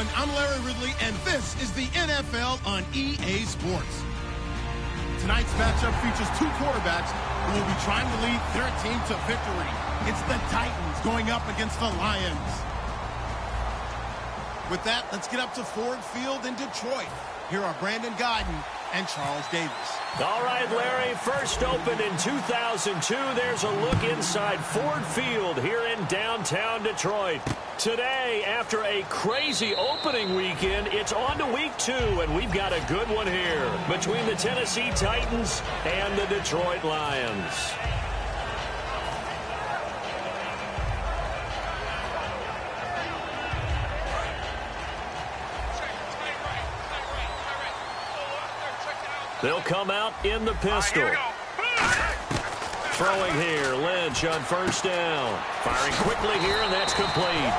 everyone. I'm Larry Ridley, and this is the NFL on EA Sports. Tonight's matchup features two quarterbacks who will be trying to lead their team to victory. It's the Titans going up against the Lions. With that, let's get up to Ford Field in Detroit. Here are Brandon Gaudin and Charles Davis. All right, Larry, first opened in 2002. There's a look inside Ford Field here in downtown Detroit. Today, after a crazy opening weekend, it's on to week 2, and we've got a good one here between the Tennessee Titans and the Detroit Lions. They'll come out in the pistol. Throwing here, Lynch on first down. Firing quickly here, and that's complete.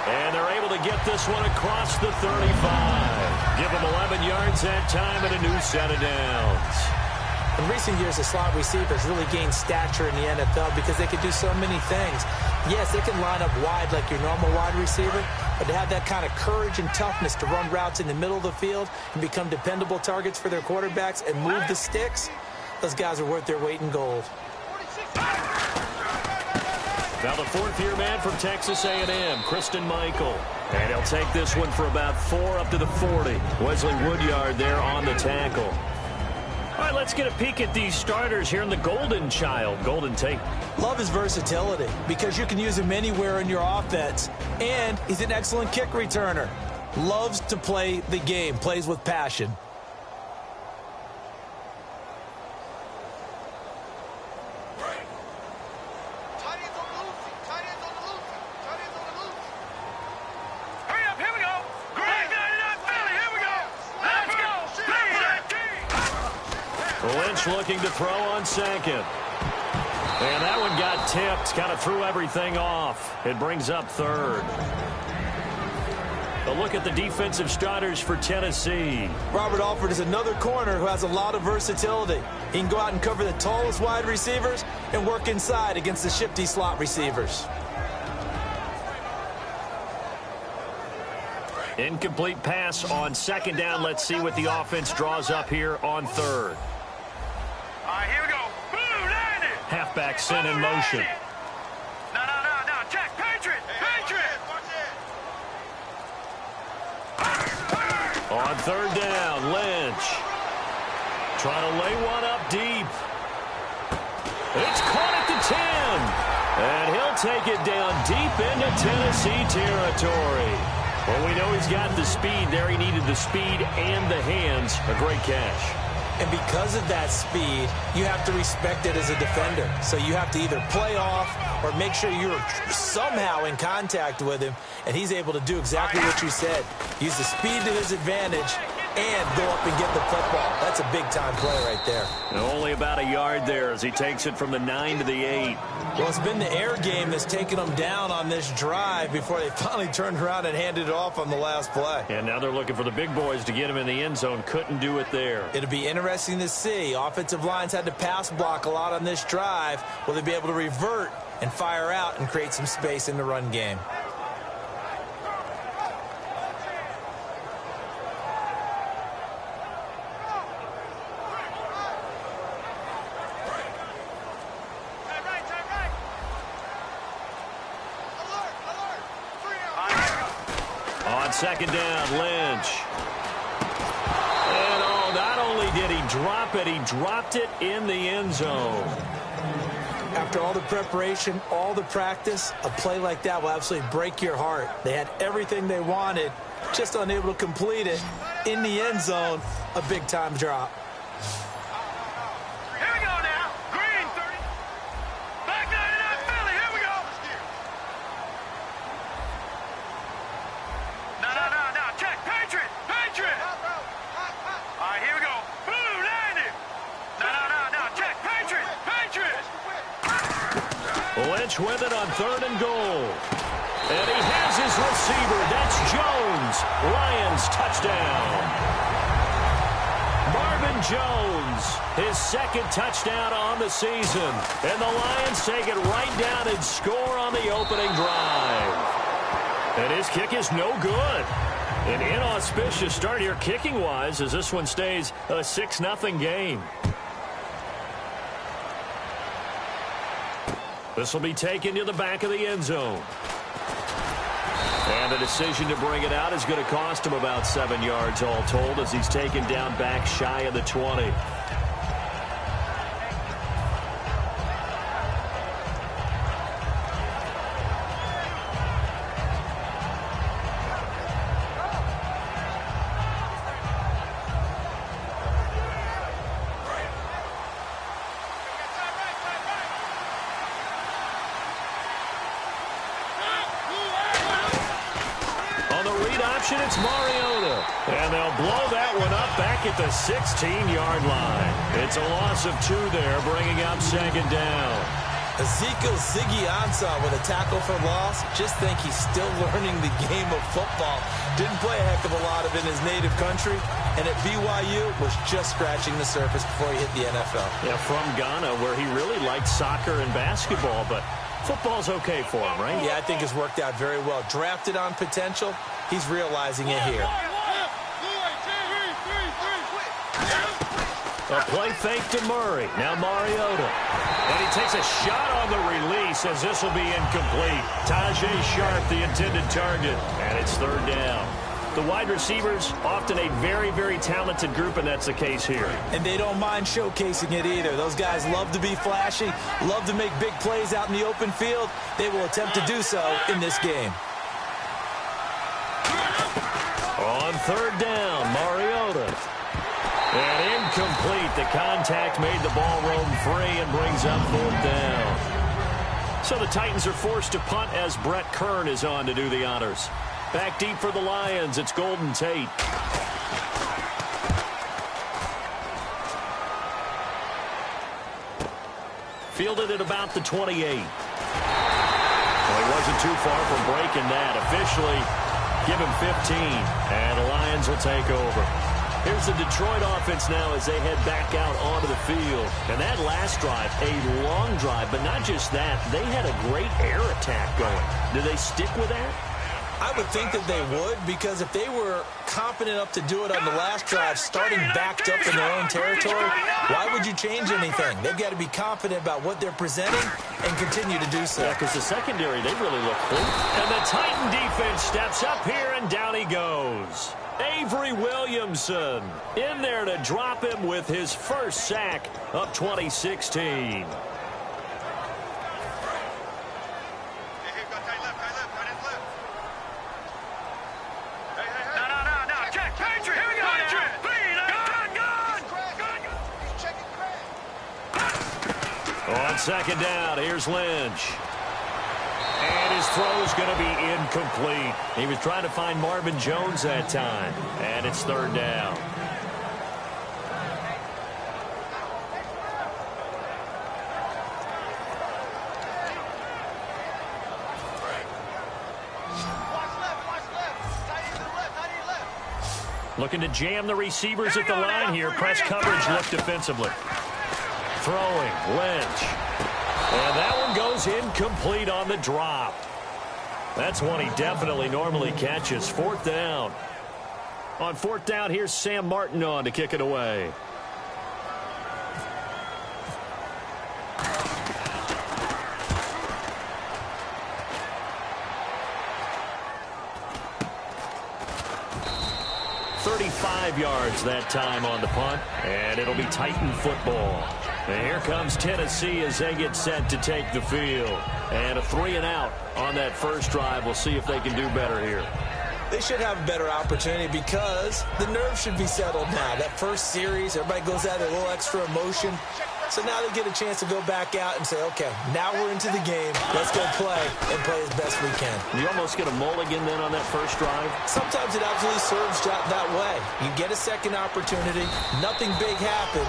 And they're able to get this one across the 35. Give them 11 yards that time and a new set of downs. In recent years, the slot receivers really gained stature in the NFL because they can do so many things. Yes, they can line up wide like your normal wide receiver, but to have that kind of courage and toughness to run routes in the middle of the field and become dependable targets for their quarterbacks and move the sticks, those guys are worth their weight in gold. Now the fourth-year man from Texas A&M, Christine Michael. And he'll take this one for about 4 up to the 40. Wesley Woodyard there on the tackle. All right, let's get a peek at these starters here in the Golden Child. Golden Tate. Love his versatility because you can use him anywhere in your offense. And he's an excellent kick returner. Loves to play the game, plays with passion. Lynch looking to throw on second. And that one got tipped, kind of threw everything off. It brings up third. A look at the defensive starters for Tennessee. Robert Alford is another corner who has a lot of versatility. He can go out and cover the tallest wide receivers and work inside against the shifty slot receivers. Incomplete pass on second down. Let's see what the offense draws up here on third. Here we go. Boom, land it. Halfback sent in motion. No. Check. Patriot. On third down, Lynch. Trying to lay one up deep. It's caught at the 10. And he'll take it down deep into Tennessee territory. Well, we know he's got the speed there. He needed the speed and the hands. A great catch. And because of that speed, you have to respect it as a defender. So you have to either play off or make sure you're somehow in contact with him, and he's able to do exactly what you said. Use the speed to his advantage and go up and get the football. That's a big-time play right there. And only about a yard there as he takes it from the 9 to the 8. Well, it's been the air game that's taken them down on this drive before they finally turned around and handed it off on the last play. And now they're looking for the big boys to get him in the end zone. Couldn't do it there. It'll be interesting to see. Offensive lines had to pass block a lot on this drive. Will they be able to revert and fire out and create some space in the run game? Second down, Lynch. And not only did he drop it, he dropped it in the end zone. After all the preparation, all the practice, a play like that will absolutely break your heart. They had everything they wanted, just unable to complete it. In the end zone, a big-time drop. Here we go now. Green 30. Back 99 Philly. Here we go. No. Check. Patriot. All right, here we go. Boom, landed. No. Check. Patriot. Lynch with it on third and goal. And he has his receiver. That's Jones. Lions touchdown. Marvin Jones, his second touchdown on the season. And the Lions take it right down and score on the opening drive. And his kick is no good. An inauspicious start here kicking-wise as this one stays a 6-0 game. This will be taken to the back of the end zone. And the decision to bring it out is going to cost him about 7 yards all told as he's taken down back shy of the 20. It's Mariota, and they'll blow that one up back at the 16-yard line. It's a loss of 2 there, bringing up second down. Ezekiel Ziggy Ansah with a tackle for loss. Just think he's still learning the game of football. Didn't play a heck of a lot of it in his native country, and at BYU was just scratching the surface before he hit the NFL. Yeah, from Ghana, where he really liked soccer and basketball, but football's okay for him, right? Yeah, I think it's worked out very well. Drafted on potential. He's realizing it here. A play fake to Murray. Now Mariota. And he takes a shot on the release as this will be incomplete. Tajay Sharp, the intended target. And it's third down. The wide receivers, often a very, very talented group, and that's the case here. And they don't mind showcasing it either. Those guys love to be flashy, love to make big plays out in the open field. They will attempt to do so in this game. On third down, Mariota. And incomplete. The contact made the ball roam free and brings up fourth down. So the Titans are forced to punt as Brett Kern is on to do the honors. Back deep for the Lions, it's Golden Tate. Fielded at about the 28. Well, he wasn't too far from breaking that. Officially, give him 15, and the Lions will take over. Here's the Detroit offense now as they head back out onto the field. And that last drive, a long drive, but not just that. They had a great air attack going. Do they stick with that? I would think that they would, because if they were confident enough to do it on the last drive, starting backed up in their own territory, why would you change anything? They've got to be confident about what they're presenting and continue to do so. Yeah, because the secondary, they really look clean. And the Titan defense steps up here, and down he goes. Avery Williamson in there to drop him with his first sack of 2016. On second down, here's Lynch. And his throw's going to be incomplete. He was trying to find Marvin Jones that time. And it's third down. Looking to jam the receivers at the line here. Press coverage look defensively. Throwing, Lynch. And that one goes incomplete on the drop. That's one he definitely normally catches. Fourth down. On fourth down, here's Sam Martin on to kick it away. Yards that time on the punt, and it'll be Titan football. And here comes Tennessee as they get set to take the field. And a 3-and-out on that first drive. We'll see if they can do better here. They should have a better opportunity because the nerves should be settled now. That first series, everybody goes out with a little extra emotion. So now they get a chance to go back out and say, okay, now we're into the game. Let's go play and play as best we can. You almost get a mulligan then on that first drive? Sometimes it absolutely serves that way. You get a second opportunity. Nothing big happened.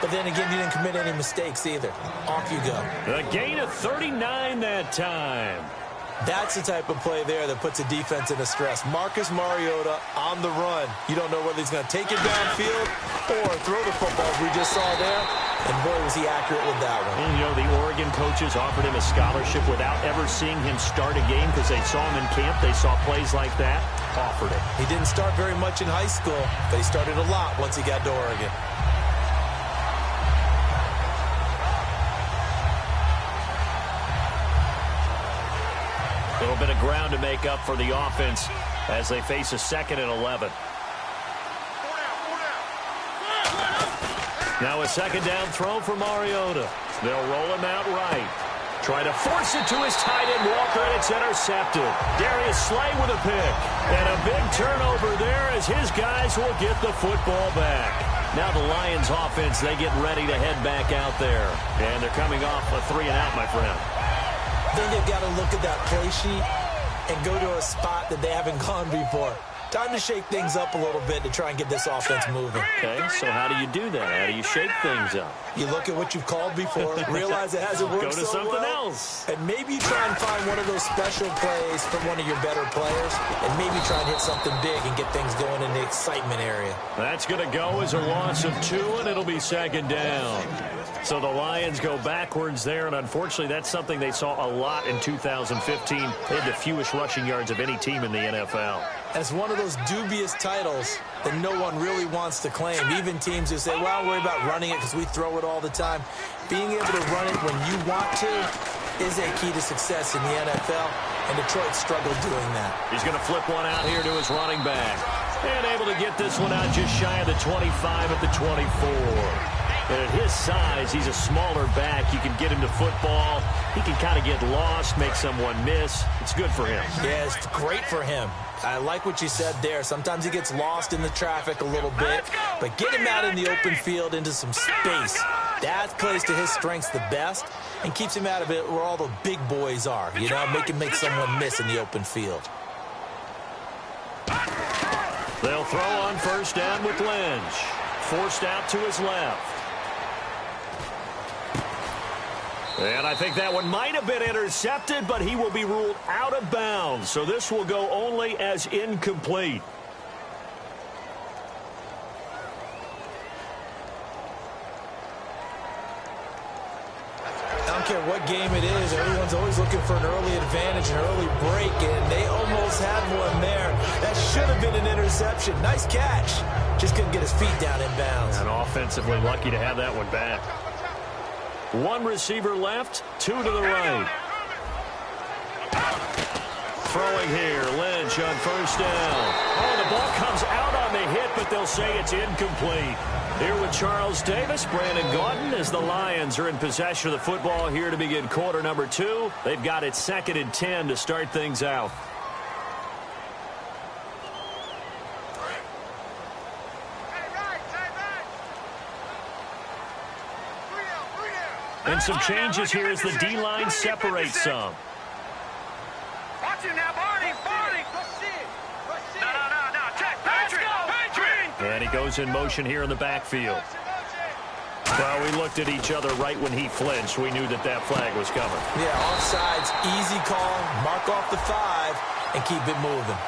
But then again, you didn't commit any mistakes either. Off you go. A gain of 39 that time. That's the type of play there that puts a defense into stress. Marcus Mariota on the run. You don't know whether he's going to take it downfield or throw the football as we just saw there. And boy, was he accurate with that one. And, you know, the Oregon coaches offered him a scholarship without ever seeing him start a game because they saw him in camp. They saw plays like that, offered it. He didn't start very much in high school, but he started a lot once he got to Oregon. A little bit of ground to make up for the offense as they face a 2nd and 11. Now a 2nd down throw for Mariota. They'll roll him out right. Try to force it to his tight end, Walker, and it's intercepted. Darius Slay with a pick. And a big turnover there as his guys will get the football back. Now the Lions offense, they get ready to head back out there. And they're coming off a 3-and-out, my friend. I think they've got to look at that play sheet and go to a spot that they haven't gone before. Time to shake things up a little bit to try and get this offense moving. Okay, so how do you do that? How do you shake things up? You look at what you've called before, realize it hasn't worked Go to so something well, else. and maybe try and find one of those special plays from one of your better players, and maybe try and hit something big and get things going in the excitement area. That's going to go as a loss of 2, and it'll be 2nd down. So the Lions go backwards there, and unfortunately that's something they saw a lot in 2015. They had the fewest rushing yards of any team in the NFL. As one of those dubious titles that no one really wants to claim. Even teams who say, well, I'll worry about running it because we throw it all the time. Being able to run it when you want to is a key to success in the NFL, and Detroit struggled doing that. He's going to flip one out here to his running back. And able to get this one out just shy of the 25 at the 24. And at his size, he's a smaller back. You can get him to football. He can kind of get lost, make someone miss. It's good for him. Yeah, it's great for him. I like what you said there. Sometimes he gets lost in the traffic a little bit, but get him out in the open field into some space. That plays to his strengths the best and keeps him out of it where all the big boys are. You know, make someone miss in the open field. They'll throw on 1st down with Lynch. Forced out to his left. And I think that one might have been intercepted, but he will be ruled out of bounds. So this will go only as incomplete. I don't care what game it is, everyone's always looking for an early advantage, an early break, and they almost had one there. That should have been an interception. Nice catch. Just couldn't get his feet down in bounds. And offensively lucky to have that one back. 1 receiver left, 2 to the right. Throwing here, Lynch on 1st down. Oh, the ball comes out on the hit, but they'll say it's incomplete. Here with Charles Davis, Brandon Gaudin, as the Lions are in possession of the football here to begin quarter number 2. They've got it 2nd and 10 to start things out. And some changes here as the D-line separates some. Watch him now, Barney. No. Check. Patrick. And he goes in motion here in the backfield. Well, we looked at each other right when he flinched. We knew that that flag was coming. Yeah, offsides, easy call. Mark off the 5 and keep it moving.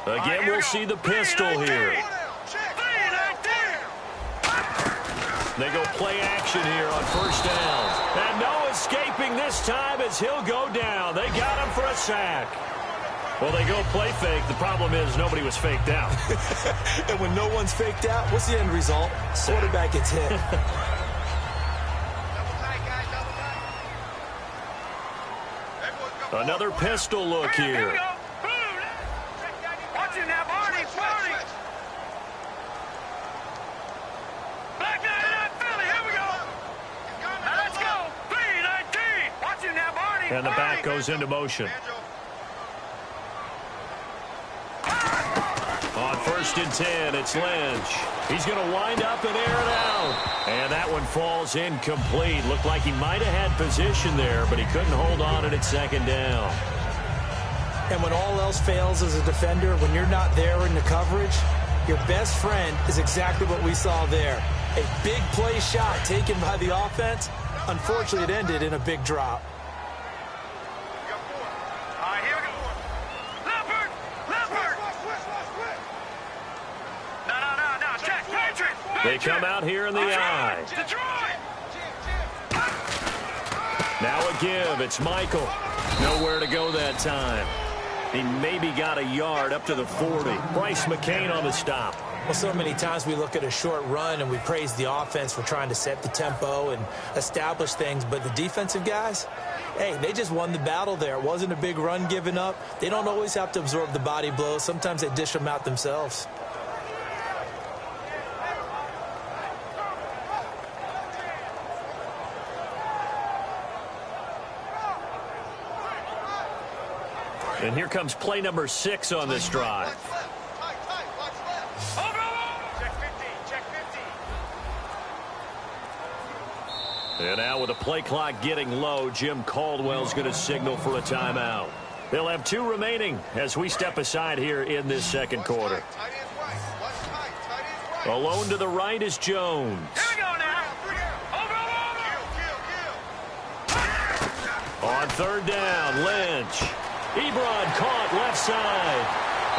Again, we'll see the pistol here. They go play action here on 1st down. And no escaping this time as he'll go down. They got him for a sack. Well, they go play fake. The problem is nobody was faked out. And when no one's faked out, what's the end result? Quarterback gets hit. Another pistol look here. Watch him now, Barney. Back 99 Philly. Here we go. Now let's go. 3-19. Watch him now, Barney. And the back goes into motion. On 1st and 10, it's Lynch. He's going to wind up and air it out. And that one falls incomplete. Looked like he might have had position there, but he couldn't hold on it at 2nd down. And when all else fails as a defender, when you're not there in the coverage, Your best friend is exactly what we saw there. A big play shot taken by the offense. Unfortunately, it ended in a big drop. All right, here we go. Leopard! Leopard! No. Check. Patriot! They come out here in the eye. Detroit! Now a give. It's Michael. Nowhere to go that time. He maybe got a yard up to the 40. Bryce McCain on the stop. Well, so many times we look at a short run and we praise the offense for trying to set the tempo and establish things, but the defensive guys, hey, they just won the battle there. It wasn't a big run given up. They don't always have to absorb the body blows. Sometimes they dish them out themselves. And here comes play number 6 on this drive. And now with the play clock getting low, Jim Caldwell's going to signal for a timeout. They'll have 2 remaining as we step aside here in this second quarter. Alone to the right is Jones. Here we go now. On third down, Lynch. Ebron caught left side.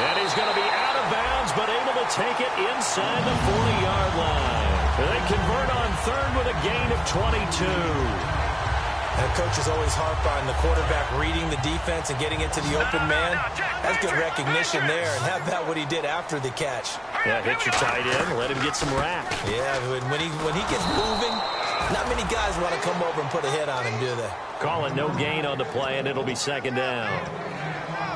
And he's going to be out of bounds, but able to take it inside the 40-yard line. They convert on third with a gain of 22. And coaches always harp on the quarterback reading the defense and getting it to the open man. That's good recognition there. And how about what he did after the catch? Yeah, hit your tight end, let him get some rack. Yeah, when he gets moving, not many guys want to come over and put a hit on him, do they? Calling no gain on the play, and it'll be second down.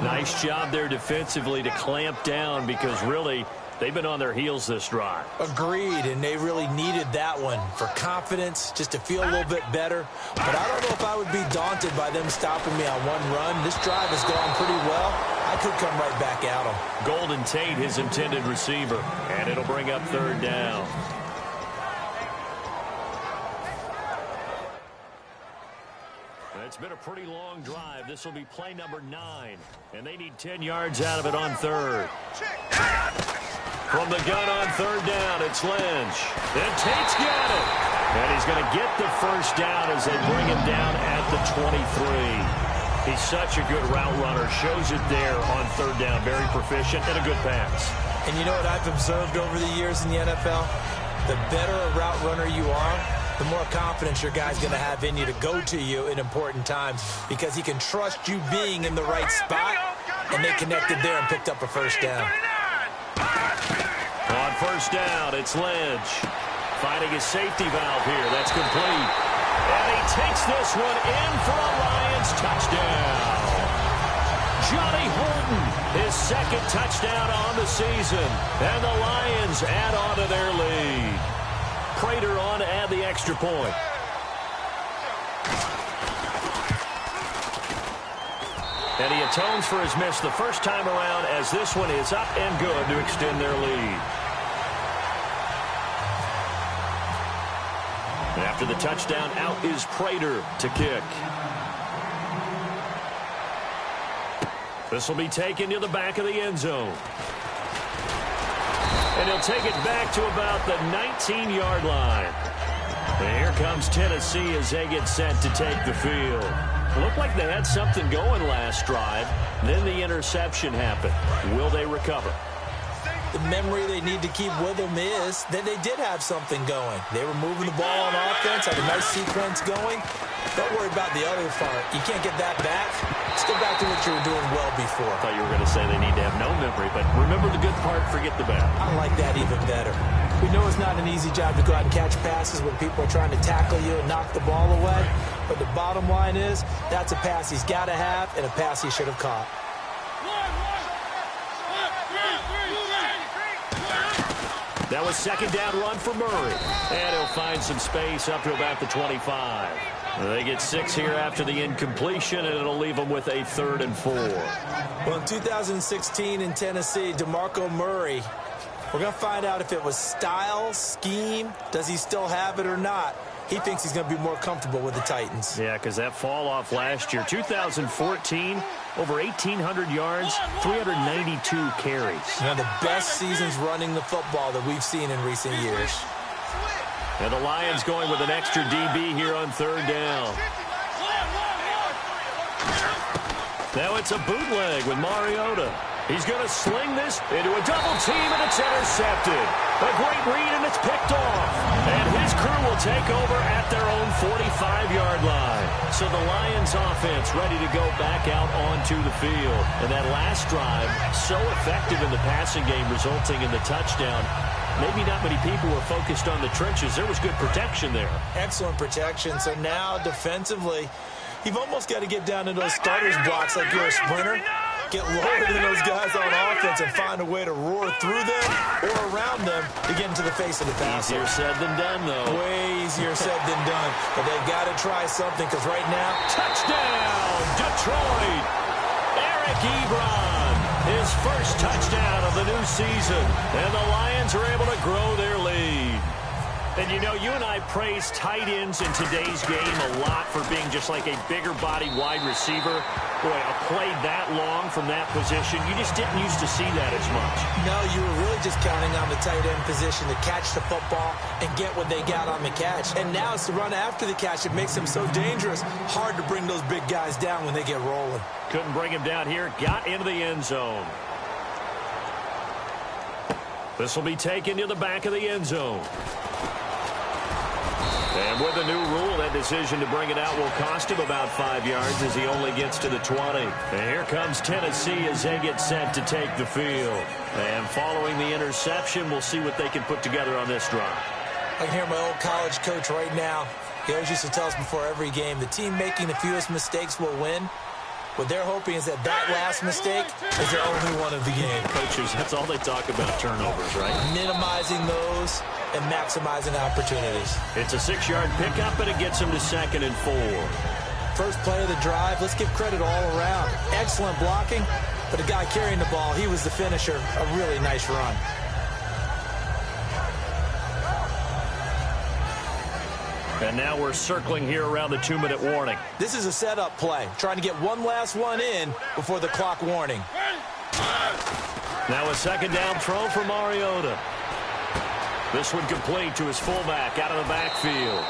Nice job there defensively to clamp down because really they've been on their heels this drive. Agreed, and they really needed that one for confidence, just to feel a little bit better. But I don't know if I would be daunted by them stopping me on one run. This drive has gone pretty well. I could come right back at them. Golden Tate, his intended receiver, and it'll bring up third down. It's been a pretty long drive. This will be play number 9, and they need 10 yards out of it on third. From the gun on third down, it's Lynch. And Tate's got it. And he's going to get the first down as they bring him down at the 23. He's such a good route runner. Shows it there on third down. Very proficient and a good pass. And you know what I've observed over the years in the NFL? The better a route runner you are, the more confidence your guy's going to have in you to go to you in important times because he can trust you being in the right spot, and they connected there and picked up a first down. On first down, it's Lynch. Finding his safety valve here. That's complete. And he takes this one in for a Lions touchdown. Johnny Holden, his second touchdown on the season. And the Lions add on to their lead. Prater on to add the extra point. And he atones for his miss the first time around as this one is up and good to extend their lead. And after the touchdown, out is Prater to kick. This will be taken to the back of the end zone. And he'll take it back to about the 19-yard line. And here comes Tennessee as they get set to take the field. It looked like they had something going last drive. Then the interception happened. Will they recover? The memory they need to keep with them is that they did have something going. They were moving the ball on offense, had a nice sequence going. Don't worry about the other part. You can't get that back. Let's go back to what you were doing well before. I thought you were going to say they need to have no memory, but remember the good part, forget the bad. I like that even better. We know it's not an easy job to go out and catch passes when people are trying to tackle you and knock the ball away. But the bottom line is, that's a pass he's got to have and a pass he should have caught. That was second down run for Murray. And he'll find some space up to about the 25. They get 6 here after the incompletion, and it'll leave them with a 3rd and 4. Well, in 2016 in Tennessee, DeMarco Murray, we're going to find out if it was style, scheme, does he still have it or not. he thinks he's going to be more comfortable with the Titans. Yeah, because that fall off last year, 2014, over 1,800 yards, 392 carries. One of the best seasons running the football that we've seen in recent years. And the Lions going with an extra DB here on third down. Now it's a bootleg with Mariota. He's going to sling this into a double team, and it's intercepted. A great read, and it's picked off. And his crew will take over at their own 45-yard line. So the Lions offense ready to go back out onto the field. And that last drive, so effective in the passing game, resulting in the touchdown. Maybe not many people were focused on the trenches. There was good protection there. Excellent protection. So now, defensively, you've almost got to get down to those starters blocks like you're a sprinter. Get lower than those guys on offense and find a way to roar through them or around them to get into the face of the passer. Easier said than done, though. Way easier said than done. But they've got to try something because right now, touchdown, Detroit! Eric Ebron, his first touchdown of the new season. And the Lions are able to grow their lead. And, you know, you and I praise tight ends in today's game a lot for being just like a bigger-bodied wide receiver. Boy, a play that long from that position, you just didn't used to see that as much. No, you were really just counting on the tight end position to catch the football and get what they got on the catch. And now it's the run after the catch that makes them so dangerous. Hard to bring those big guys down when they get rolling. Couldn't bring him down here. Got into the end zone. This will be taken to the back of the end zone. And with the new rule, that decision to bring it out will cost him about 5 yards as he only gets to the 20. And here comes Tennessee as they get set to take the field. And following the interception, we'll see what they can put together on this drive. I can hear my old college coach right now. He always used to tell us before every game, the team making the fewest mistakes will win. What they're hoping is that last mistake is their only one of the game. Coaches, that's all they talk about, turnovers, right? Minimizing those and maximizing opportunities. It's a 6-yard pickup, and it gets him to 2nd and 4. First play of the drive, let's give credit all around. Excellent blocking, but the guy carrying the ball, he was the finisher. A really nice run. And now we're circling here around the 2-minute warning. This is a setup play, trying to get one last one in before the clock warning. Now a 2nd down throw for Mariota. This one complete to his fullback out of the backfield.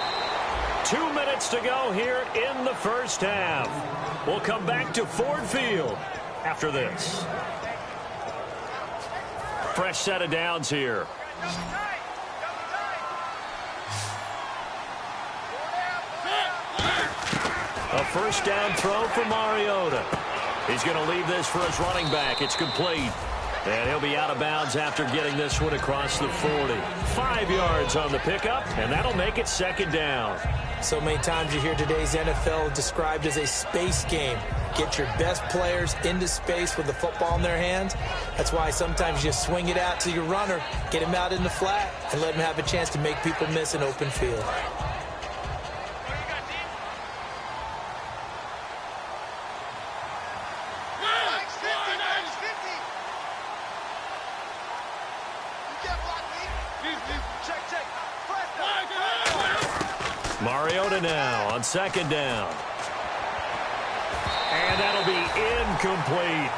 2 minutes to go here in the first half. We'll come back to Ford Field after this. Fresh set of downs here. A first down throw for Mariota. He's going to leave this for his running back. It's complete. And he'll be out of bounds after getting this one across the 40. 5 yards on the pickup, and that'll make it 2nd down. So many times you hear today's NFL described as a space game. Get your best players into space with the football in their hands. That's why sometimes you just swing it out to your runner, get him out in the flat, and let him have a chance to make people miss an open field. Mariota now on 2nd down. And that'll be incomplete.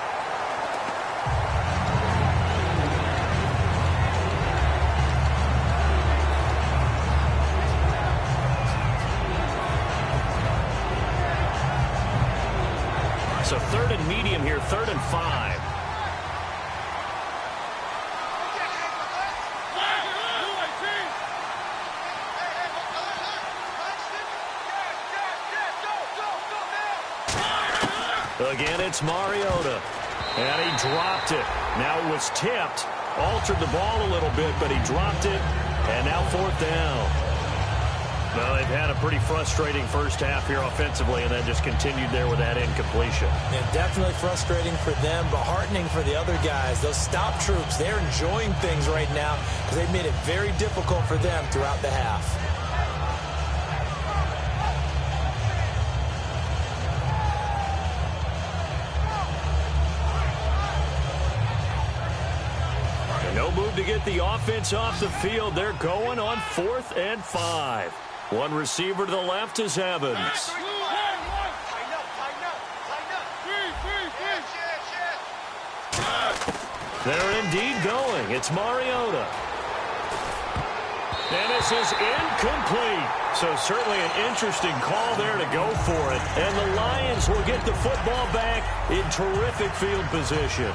So 3rd and medium here, 3rd and 5. Again, it's Mariota. And he dropped it. Now it was tipped. Altered the ball a little bit, but he dropped it. And now 4th down. Well, they've had a pretty frustrating first half here offensively, and that just continued there with that incompletion. Yeah, definitely frustrating for them, but heartening for the other guys. Those stop troops, they're enjoying things right now because they've made it very difficult for them throughout the half. No move to get the offense off the field. They're going on 4th and 5. One receiver to the left is Evans. They're indeed going. It's Mariota. And this is incomplete. So certainly an interesting call there to go for it. And the Lions will get the football back in terrific field position.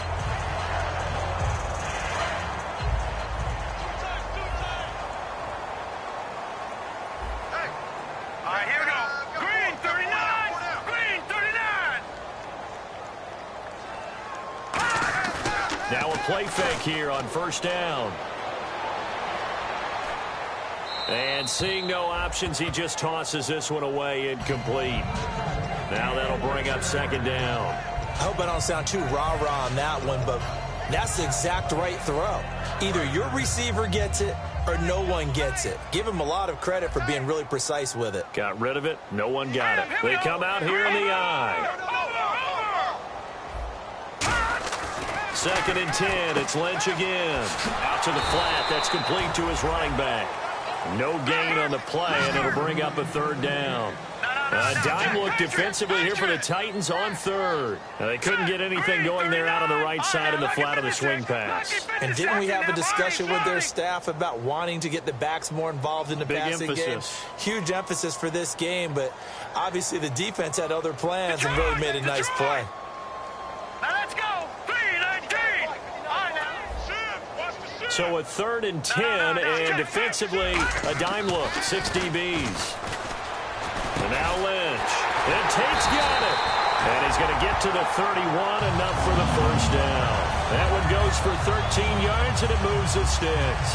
All right, here we go. Green 39. Green 39. Now a play fake here on first down. And seeing no options, he just tosses this one away, incomplete. Now that'll bring up second down. I hope I don't sound too rah-rah on that one, but that's the exact right throw. Either your receiver gets it or no one gets it. Give him a lot of credit for being really precise with it. Got rid of it. No one got it. They come out here in the eye. 2nd and 10. It's Lynch again. Out to the flat. That's complete to his running back. No gain on the play, and it'll bring up a third down. A dime look defensively here for the Titans on third. Now, they couldn't get anything going there out on the right side in the flat of the swing pass. And didn't we have a discussion with their staff about wanting to get the backs more involved in the passing game? Huge emphasis for this game, but obviously the defense had other plans and really made a nice play. Let's go. So a 3rd and 10, and defensively, a dime look, 6 DBs. And now Lynch. And Tate's got it. And he's going to get to the 31, enough for the first down. That one goes for 13 yards, and it moves the sticks.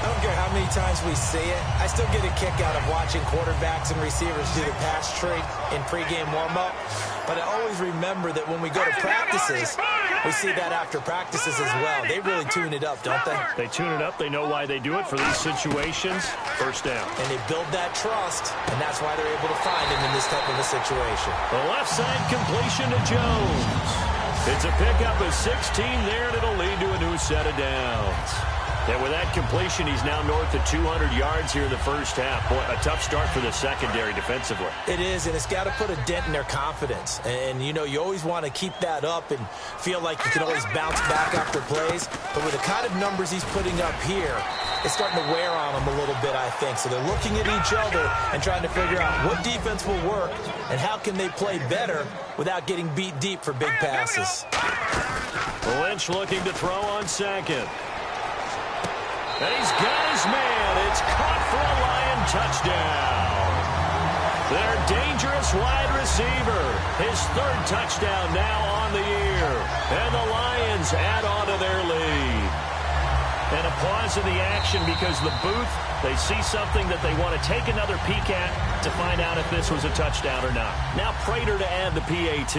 I don't care how many times we see it. I still get a kick out of watching quarterbacks and receivers do the pass trade in pregame warm-up. But I always remember that when we go to practices, we see that after practices as well. They really tune it up, don't they? They tune it up. They know why they do it for these situations. First down. And they build that trust, and that's why they're able to find him in this type of a situation. The left side completion to Jones. It's a pickup of 16 there, and it'll lead to a new set of downs. And with that completion, he's now north of 200 yards here in the first half. Boy, a tough start for the secondary defensively. It is, and it's got to put a dent in their confidence. And, you know, you always want to keep that up and feel like you can always bounce back after plays. But with the kind of numbers he's putting up here, it's starting to wear on them a little bit, I think. So they're looking at each other and trying to figure out what defense will work and how can they play better without getting beat deep for big passes. Lynch looking to throw on second. And he's got his man. It's caught for a Lion touchdown. Their dangerous wide receiver. His 3rd touchdown now on the year. And the Lions add on to their lead. And a pause in the action because the booth, they see something that they want to take another peek at to find out if this was a touchdown or not. Now Prater to add the PAT.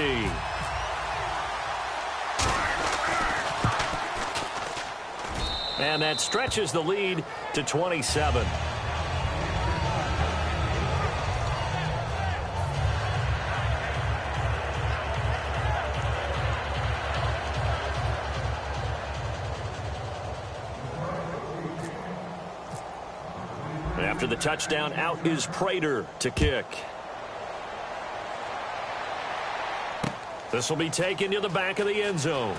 And that stretches the lead to 27. After the touchdown, out is Prater to kick. This will be taken to the back of the end zone.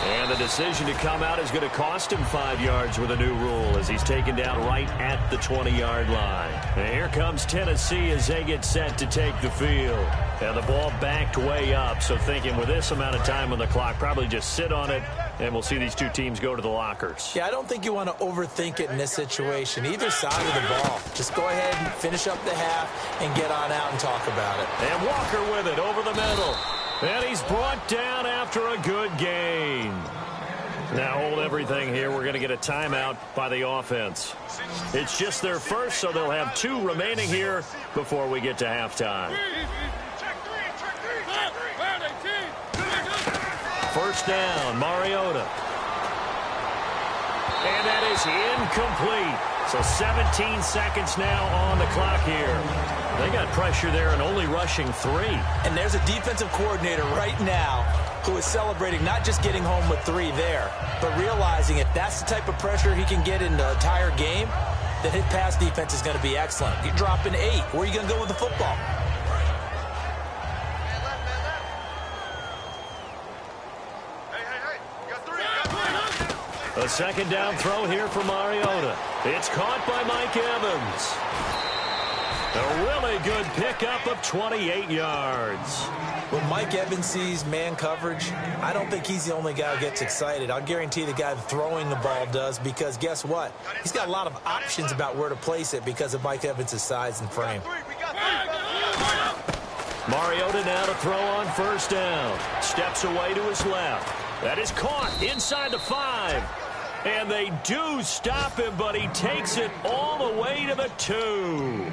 And the decision to come out is going to cost him 5 yards with a new rule as he's taken down right at the 20-yard line. And here comes Tennessee as they get set to take the field. And the ball backed way up, so thinking with this amount of time on the clock, probably just sit on it, and we'll see these two teams go to the lockers. Yeah, I don't think you want to overthink it in this situation. Either side of the ball. Just go ahead and finish up the half and get on out and talk about it. And Walker with it over the middle. And he's brought down after a good gain. Now hold everything here. We're going to get a timeout by the offense. It's just their first, so they'll have 2 remaining here before we get to halftime. First down, Mariota. And that is incomplete. So 17 seconds now on the clock here. They got pressure there and only rushing 3. And there's a defensive coordinator right now who is celebrating not just getting home with 3 there, but realizing if that's the type of pressure he can get in the entire game, then his pass defense is going to be excellent. You're dropping 8. Where are you going to go with the football? A second down throw here for Mariota. It's caught by Mike Evans. A really good pickup of 28 yards. When Mike Evans sees man coverage, I don't think he's the only guy who gets excited. I'll guarantee the guy throwing the ball does, because guess what? He's got a lot of options about where to place it because of Mike Evans' size and frame. Mariota now to throw on first down. Steps away to his left. That is caught inside the 5. And they do stop him, but he takes it all the way to the 2.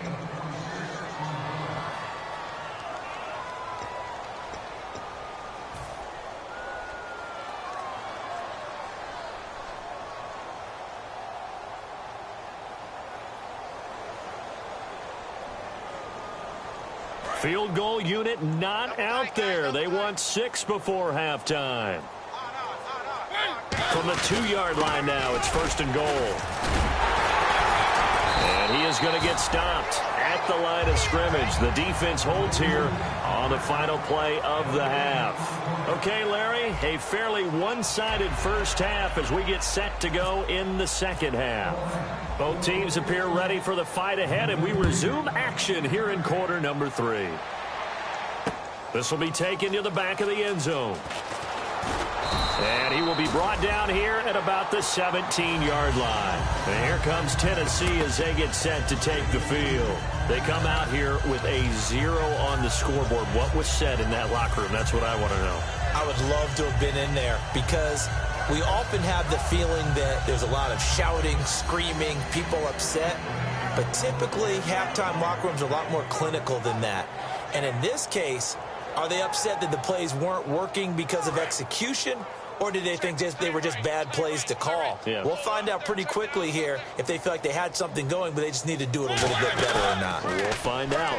Field goal unit not out there. They want 6 before halftime. From the 2-yard line now, it's first and goal. And he is going to get stopped at the line of scrimmage. The defense holds here on the final play of the half. Okay, Larry, a fairly one-sided first half as we get set to go in the second half. Both teams appear ready for the fight ahead, and we resume action here in quarter number 3. This will be taken to the back of the end zone. And he will be brought down here at about the 17-yard line. And here comes Tennessee as they get set to take the field. They come out here with a 0 on the scoreboard. What was said in that locker room? That's what I want to know. I would love to have been in there, because we often have the feeling that there's a lot of shouting, screaming, people upset. But typically, halftime locker rooms are a lot more clinical than that. And in this case, are they upset that the plays weren't working because of execution? Or did they think they were just bad plays to call? Yeah. We'll find out pretty quickly here if they feel like they had something going, but they just need to do it a little bit better or not. We'll find out.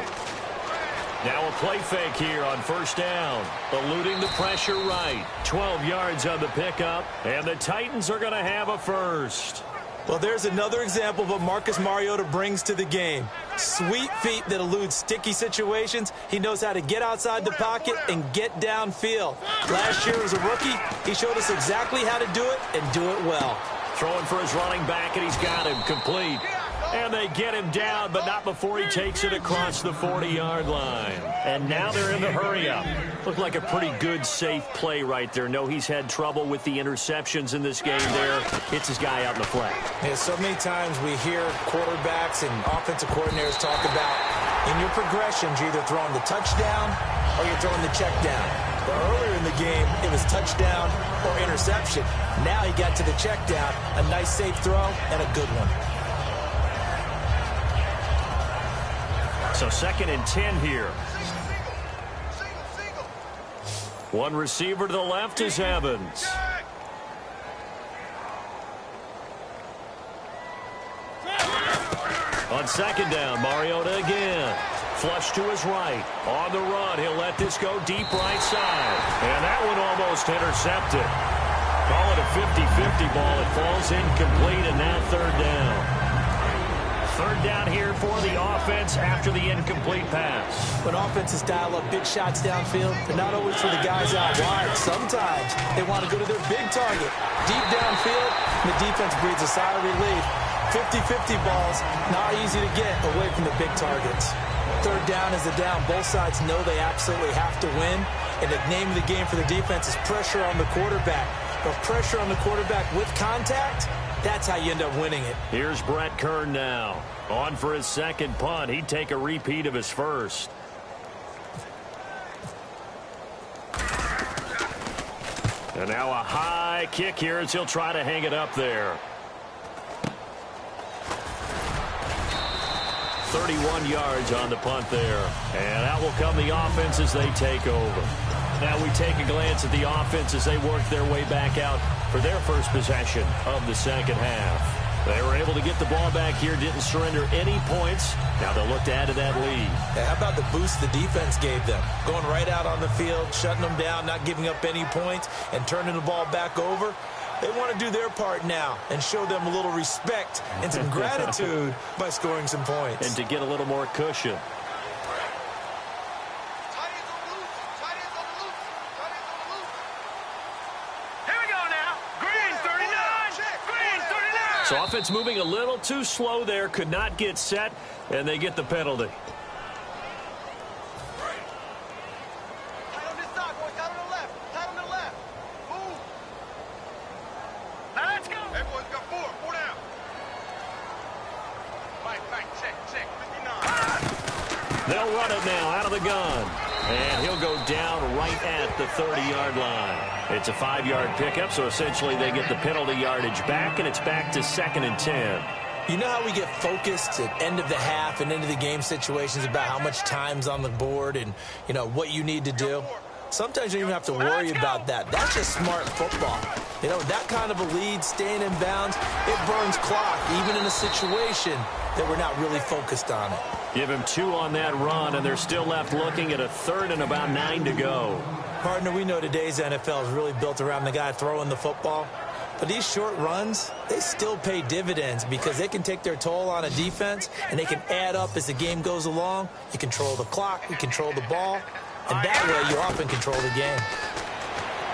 Now a play fake here on first down. Eluding the pressure right. 12 yards on the pickup. And the Titans are going to have a first. Well, there's another example of what Marcus Mariota brings to the game. Sweet feet that elude sticky situations. He knows how to get outside the pocket and get downfield. Last year as a rookie, he showed us exactly how to do it and do it well. Throwing for his running back, and he's got him complete. And they get him down, but not before he takes it across the 40-yard line. And now they're in the hurry-up. Looked like a pretty good, safe play right there. No, he's had trouble with the interceptions in this game there. Hits his guy out in the flat. Yeah, so many times we hear quarterbacks and offensive coordinators talk about in your progressions, you're either throwing the touchdown or you're throwing the check down. But earlier in the game, it was touchdown or interception. Now he got to the check down, a nice safe throw, and a good one. So 2nd and 10 here. One receiver to the left is Evans. On 2nd down, Mariota again. Flush to his right. On the run, he'll let this go deep right side. And that one almost intercepted. Call it a 50-50 ball. It falls incomplete, and now 3rd down. 3rd down here for the offense after the incomplete pass. When offenses dial up big shots downfield, they're not always for the guys out wide. Sometimes they want to go to their big target. Deep downfield, the defense breathes a sigh of relief. 50-50 balls, not easy to get away from the big targets. 3rd down is the down. Both sides know they absolutely have to win. And the name of the game for the defense is pressure on the quarterback. But pressure on the quarterback with contact, that's how you end up winning it. Here's Brett Kern now. On for his 2nd punt. He'd take a repeat of his first. And now a high kick here as he'll try to hang it up there. 31 yards on the punt there. And that will come the offense as they take over. Now we take a glance at the offense as they work their way back out for their first possession of the second half. They were able to get the ball back here, didn't surrender any points. Now they'll look to add to that lead. Yeah, how about the boost the defense gave them? Going right out on the field, shutting them down, not giving up any points, and turning the ball back over. They want to do their part now and show them a little respect and some gratitude by scoring some points. And to get a little more cushion. So offense moving a little too slow there, could not get set, and they get the penalty. They'll run it now out of the gun. And he'll go down right at the 30-yard line. It's a 5-yard pickup, so essentially they get the penalty yardage back, and it's back to 2nd and 10. You know how we get focused at end of the half and into the game situations about how much time's on the board and, you know, what you need to do? Sometimes you don't even have to worry about that. That's just smart football. You know, that kind of a lead, staying in bounds, it burns clock, even in a situation that we're not really focused on it. Give him 2 on that run, and they're still left looking at a 3rd and about 9 to go. Partner, we know today's NFL is really built around the guy throwing the football. But these short runs, they still pay dividends because they can take their toll on a defense, and they can add up as the game goes along. You control the clock, you control the ball, and that way you often control the game.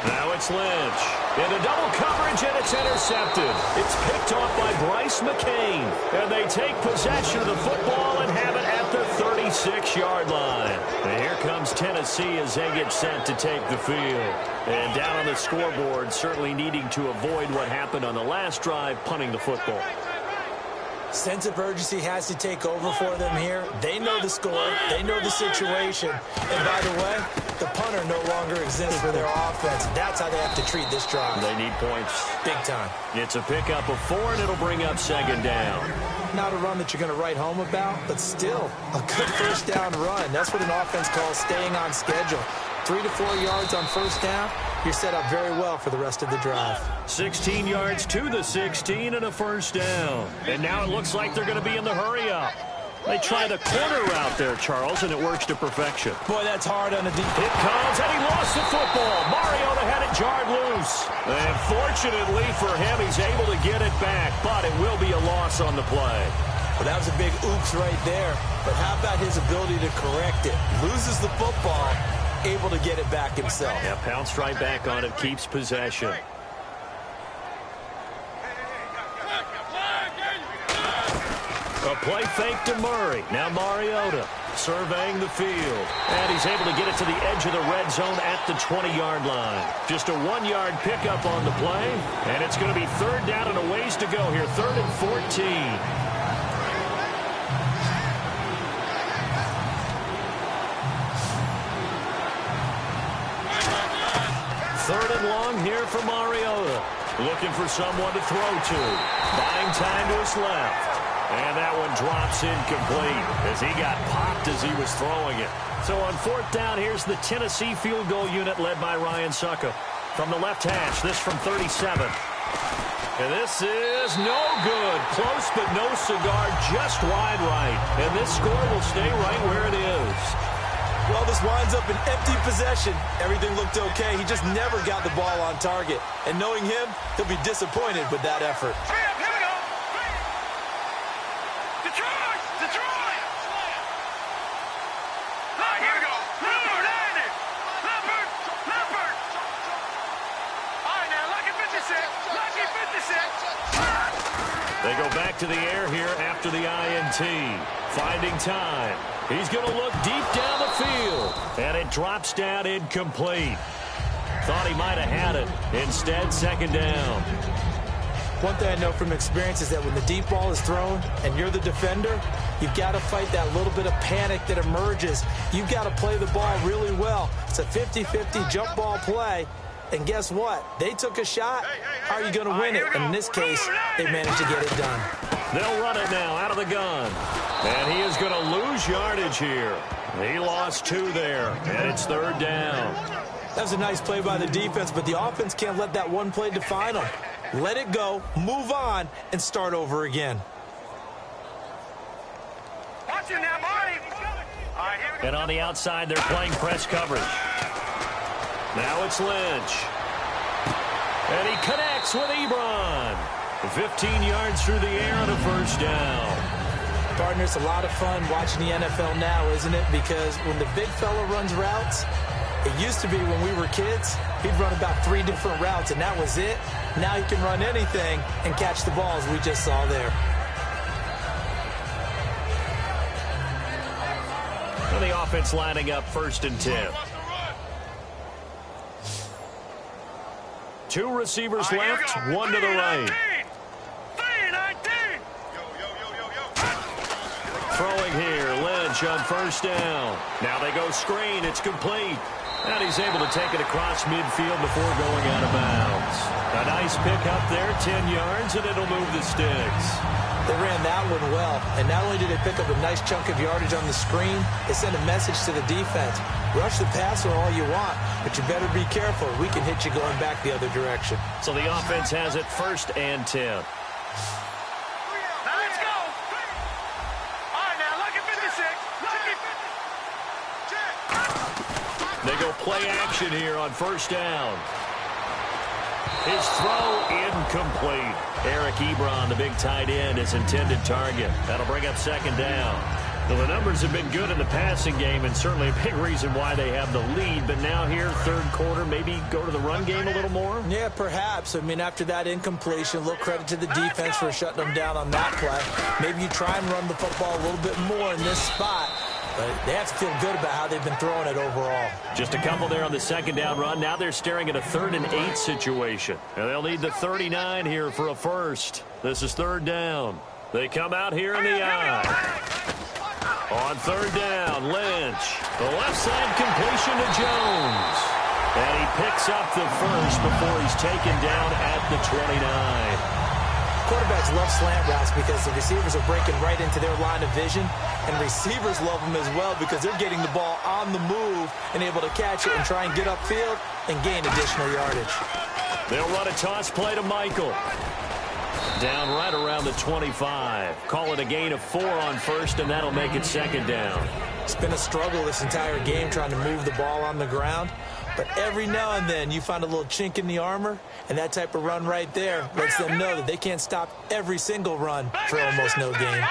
Now it's Lynch. Into double coverage, and it's intercepted. It's picked off by Bryce McCain. And they take possession of the football and have it at the 36-yard line. And here comes Tennessee as they get set to take the field. And down on the scoreboard, certainly needing to avoid what happened on the last drive, punting the football. Sense of urgency has to take over for them here. They know the score. They know the situation. And by the way, the punter no longer exists for their offense. That's how they have to treat this drive. They need points. Big time. It's a pickup of 4, and it'll bring up 2nd down. Not a run that you're going to write home about, but still a good first down run. That's what an offense calls staying on schedule. 3 to 4 yards on first down, you're set up very well for the rest of the drive. 16 yards to the 16 and a first down. And now it looks like they're going to be in the hurry-up. They try the corner route there, Charles, and it works to perfection. Boy, that's hard on the defense. It comes, and he lost the football. Mariota had it jarred loose. And fortunately for him, he's able to get it back, but it will be a loss on the play. Well, that was a big oops right there. But how about his ability to correct it? Loses the football, able to get it back himself. Yeah, pounced right back on it, keeps possession. A play fake to Murray. Now Mariota surveying the field. And he's able to get it to the edge of the red zone at the 20-yard line. Just a 1-yard pickup on the play. And it's going to be 3rd down and a ways to go here. 3rd and 14. 3rd and long here for Mariota. Looking for someone to throw to. Buying time to his left. And that one drops incomplete as he got popped as he was throwing it. So on 4th down, here's the Tennessee field goal unit led by Ryan Succop. From the left hash, this from 37. And this is no good. Close but no cigar, just wide right. And this score will stay right where it is. Well, this winds up an empty possession. Everything looked okay. He just never got the ball on target. And knowing him, he'll be disappointed with that effort. Here we go. Detroit! Detroit! Here we go. Leopard, Andy! Leopard! Leopard! All right, now, lucky 56. Lucky 56. They go back to the air here after the INT. Finding time. He's going to look deep down the field. And it drops down incomplete. Thought he might have had it. Instead, 2nd down. One thing I know from experience is that when the deep ball is thrown and you're the defender, you've got to fight that little bit of panic that emerges. You've got to play the ball really well. It's a 50-50 jump ball play. And guess what? They took a shot. How are you going to win it? And in this case, they managed to get it done. They'll run it now out of the gun. And he is going to lose yardage here. He lost 2 there. And it's 3rd down. That was a nice play by the defense, but the offense can't let that one play define them. Let it go, move on, and start over again. Watch him now, Marty. All right, here we go. And on the outside, they're playing press coverage. Now it's Lynch. And he connects sticks with Ebron. 15 yards through the air on a first down. Partner, it's a lot of fun watching the NFL now, isn't it? Because when the big fella runs routes, it used to be when we were kids, he'd run about 3 different routes, and that was it. Now he can run anything and catch the balls we just saw there. And the offense lining up 1st and 10. 2 receivers left, 1 to the right. Throwing here, Lynch on 1st down. Now they go screen, it's complete. And he's able to take it across midfield before going out of bounds. A nice pick up there, 10 yards, and it'll move the sticks. They ran that one well, and not only did they pick up a nice chunk of yardage on the screen, they sent a message to the defense. Rush the passer all you want, but you better be careful. We can hit you going back the other direction. So the offense has it 1st and 10. They go play action here on 1st down. His throw incomplete. Eric Ebron, the big tight end, his intended target. That'll bring up 2nd down. Well, the numbers have been good in the passing game, and certainly a big reason why they have the lead. But now here, 3rd quarter, maybe go to the run game a little more? Yeah, perhaps. I mean, after that incompletion, a little credit to the defense for shutting them down on that play. Maybe you try and run the football a little bit more in this spot. But they have to feel good about how they've been throwing it overall. Just a couple there on the 2nd down run. Now they're staring at a 3rd and 8 situation. And they'll need the 39 here for a first. This is 3rd down. They come out here in the eye. On 3rd down, Lynch. The left side completion to Jones. And he picks up the first before he's taken down at the 29. Quarterbacks love slant routes because the receivers are breaking right into their line of vision, and receivers love them as well because they're getting the ball on the move and able to catch it and try and get upfield and gain additional yardage. They'll run a toss play to Michael. Down right around the 25. Call it a gain of 4 on 1st, and that'll make it 2nd down. It's been a struggle this entire game trying to move the ball on the ground. But every now and then you find a little chink in the armor, and that type of run right there lets them know that they can't stop every single run for almost no gain.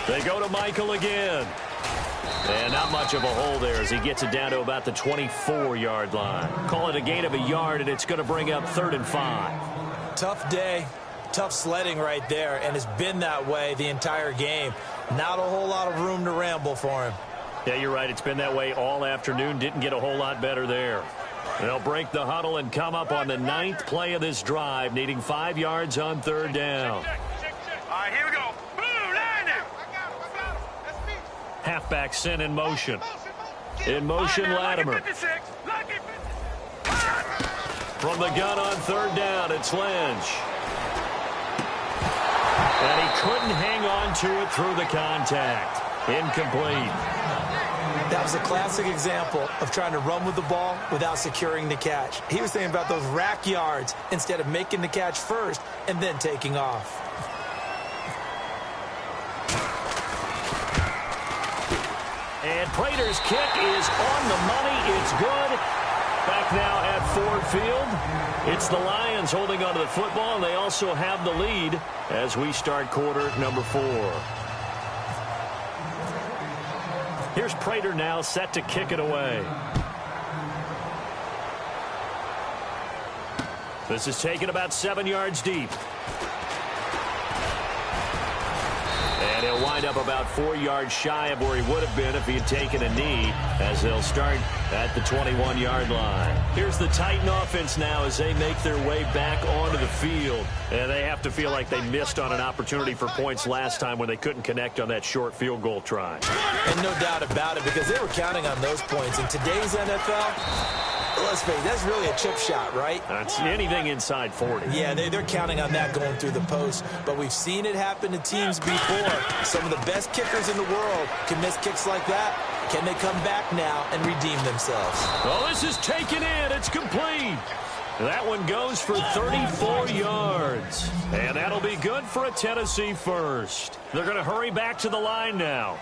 They go to Michael again. And not much of a hole there as he gets it down to about the 24-yard line. Call it a gain of a yard, and it's going to bring up 3rd and 5. Tough day. Tough sledding right there, and it's been that way the entire game. Not a whole lot of room to ramble for him. Yeah, you're right. It's been that way all afternoon. Didn't get a whole lot better there. They'll break the huddle and come up on the 9th play of this drive, needing 5 yards on 3rd down. All right, here we go. Boom, landing. Halfback sent in motion. In motion, Latimer. From the gun on 3rd down, it's Lynch. And he couldn't hang on to it through the contact. Incomplete. That was a classic example of trying to run with the ball without securing the catch. He was thinking about those rack yards instead of making the catch first and then taking off. And Prater's kick is on the money. It's good. Back now at Ford Field. It's the Lions holding onto the football, and they also have the lead as we start quarter number 4. Here's Prater now set to kick it away. This is taken about 7 yards deep. And he'll wind up about 4 yards shy of where he would have been if he had taken a knee, as they'll start at the 21-yard line. Here's the Titan offense now as they make their way back onto the field. And they have to feel like they missed on an opportunity for points last time when they couldn't connect on that short field goal try. And no doubt about it, because they were counting on those points. In today's NFL, let's face it, that's really a chip shot, right? That's anything inside 40. Yeah, they're counting on that going through the post. But we've seen it happen to teams before. Some of the best kickers in the world can miss kicks like that. Can they come back now and redeem themselves? Well, this is taken in. It's complete. That one goes for 34 yards. And that'll be good for a Tennessee first. They're going to hurry back to the line now.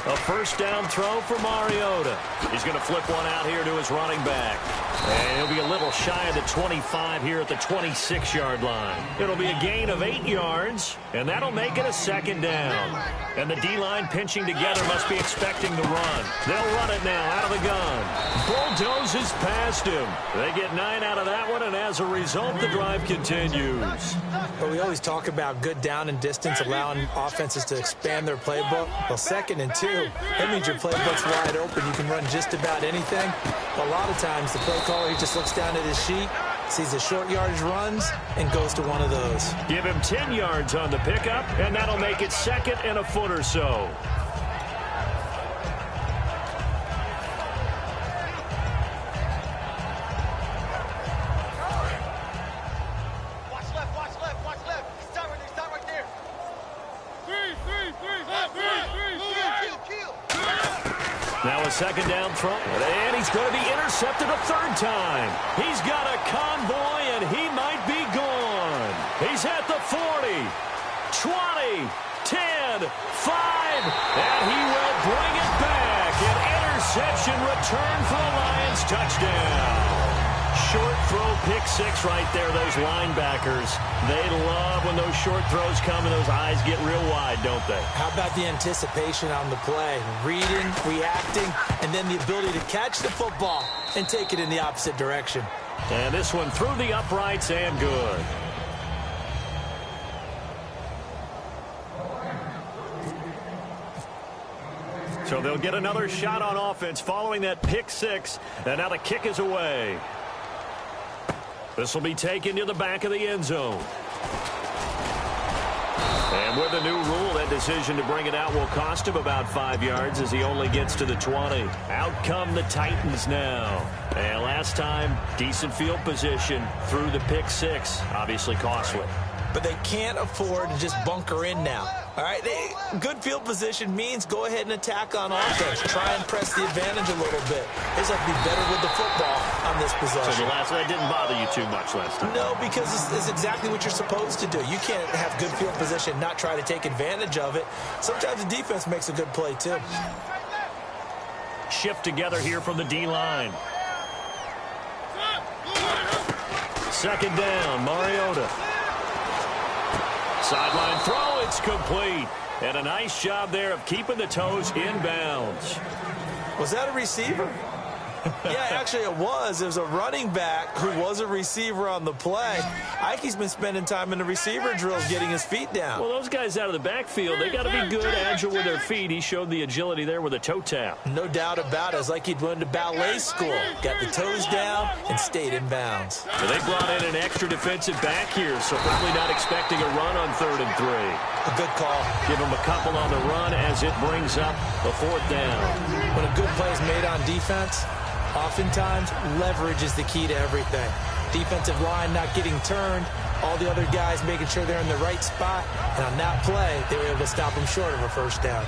A first down throw for Mariota. He's going to flip one out here to his running back. And he'll be a little shy of the 25 here at the 26-yard line. It'll be a gain of 8 yards, and that'll make it a second down. And the D-line pinching together must be expecting the run. They'll run it now out of the gun. Bulldozes past him. They get 9 out of that one, and as a result, the drive continues. But we always talk about good down and distance, allowing offenses to expand their playbook. Well, 2nd and 2, that means your playbook's wide open. You can run just about anything. But a lot of times, the play caller, he just looks down at his sheet, sees the short yardage runs, and goes to one of those. Give him 10 yards on the pickup, and that'll make it 2nd and a foot or so. Now a second down throw, and he's going to be intercepted a 3rd time. He's got a convoy, and he might be gone. He's at the 40, 20, 10, 5, and he will bring it back. An interception return for the Lions. Touchdown. Short throw, pick 6 right there. Those linebackers, they love when those short throws come and those eyes get real wide, don't they? How about the anticipation on the play? Reading, reacting, and then the ability to catch the football and take it in the opposite direction. And this one through the uprights and good. So they'll get another shot on offense following that pick 6, and now the kick is away. This will be taken to the back of the end zone. And with the new rule, that decision to bring it out will cost him about 5 yards as he only gets to the 20. Out come the Titans now. And last time, decent field position through the pick 6. Obviously costly. But they can't afford to just bunker in now. All right, good field position means go ahead and attack on offense. Try and press the advantage a little bit. They just have to be better with the football on this possession. So that didn't bother you too much last time? No, because it's exactly what you're supposed to do. You can't have good field position, not try to take advantage of it. Sometimes the defense makes a good play, too. Shift together here from the D-line. 2nd down, Mariota. Sideline throw, it's complete. And a nice job there of keeping the toes inbounds. Was that a receiver? Yeah, actually it was. It was a running back who was a receiver on the play. Ike's been spending time in the receiver drills getting his feet down. Well, those guys out of the backfield, they got to be good, agile with their feet. He showed the agility there with a toe tap. No doubt about it. It's like he'd went to ballet school. Got the toes down and stayed in bounds. Well, they brought in an extra defensive back here, so probably not expecting a run on 3rd and 3. A good call. Give him a couple on the run as it brings up a 4th down. When a good play is made on defense, oftentimes leverage is the key to everything. Defensive line not getting turned, all the other guys making sure they're in the right spot, and on that play, they were able to stop them short of a 1st down.